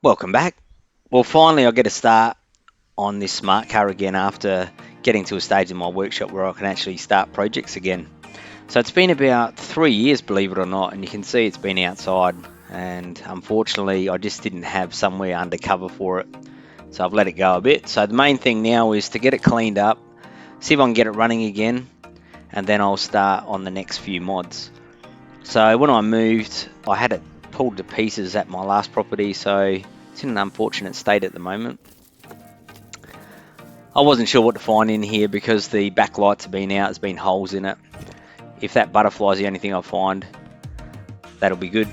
Welcome back. Well, finally I get a start on this smart car again after getting to a stage in my workshop where I can actually start projects again. So it's been about 3 years, believe it or not, and you can see it's been outside, and unfortunately I just didn't have somewhere undercover for it. So I've let it go a bit. So the main thing now is to get it cleaned up, see if I can get it running again, and then I'll start on the next few mods. So when I moved, I had it pulled to pieces at my last property, so it's in an unfortunate state at the moment. I wasn't sure what to find in here because the backlights have been out, there's been holes in it. If that butterfly is the only thing I find, that'll be good.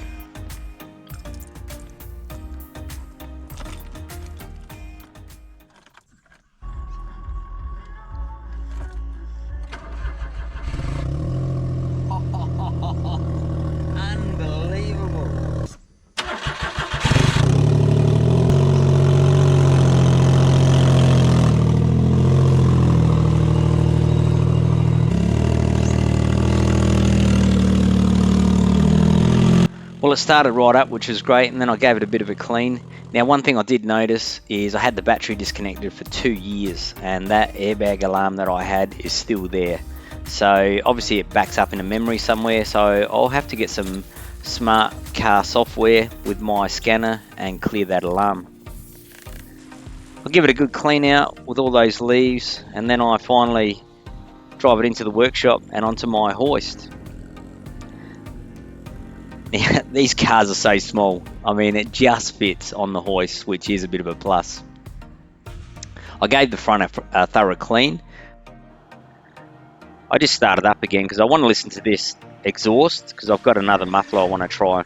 Unbelievable. Well, it started right up, which was great, and then I gave it a bit of a clean. Now, one thing I did notice is I had the battery disconnected for 2 years, and that airbag alarm that I had is still there. So obviously it backs up in a memory somewhere, so I'll have to get some smart car software with my scanner and clear that alarm. I'll give it a good clean out with all those leaves, and then I finally drive it into the workshop and onto my hoist. Now, these cars are so small. I mean, it just fits on the hoist, which is a bit of a plus. I gave the front a thorough clean. I just started up again because I want to listen to this exhaust because I've got another muffler I want to try.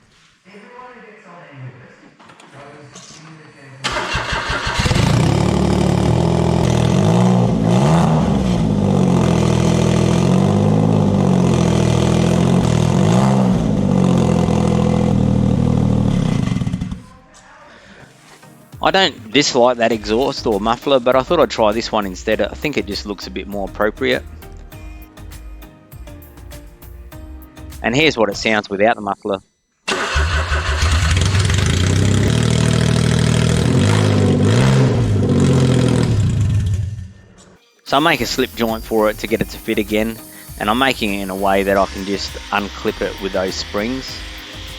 I don't dislike that exhaust or muffler, but I thought I'd try this one instead. I think it just looks a bit more appropriate. And here's what it sounds without the muffler. So I make a slip joint for it to get it to fit again, and I'm making it in a way that I can just unclip it with those springs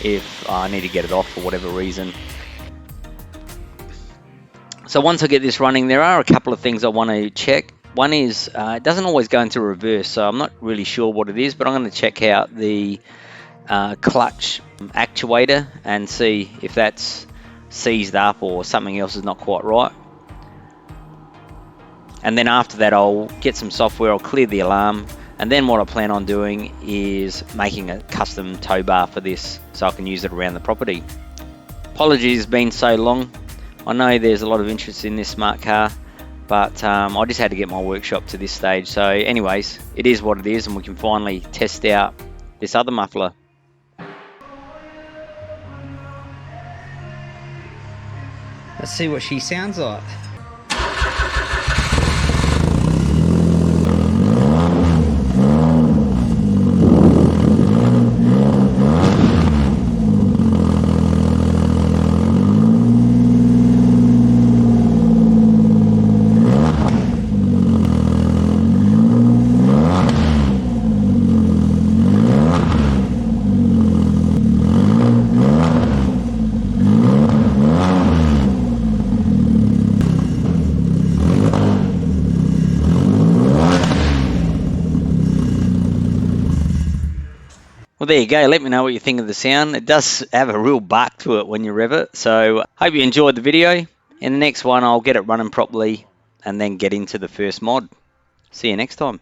if I need to get it off for whatever reason. So once I get this running, there are a couple of things I want to check. One is it doesn't always go into reverse, so I'm not really sure what it is, but I'm going to check out the clutch actuator and see if that's seized up or something else is not quite right. And then after that, I'll get some software, I'll clear the alarm, and then what I plan on doing is making a custom tow bar for this so I can use it around the property. Apologies, it's been so long. I know there's a lot of interest in this smart car, but I just had to get my workshop to this stage. So anyways, it is what it is, and we can finally test out this other muffler. Let's see what she sounds like. Well, there you go. Let me know what you think of the sound. It does have a real bark to it when you rev it. So hope you enjoyed the video. In the next one, I'll get it running properly and then get into the first mod. See you next time.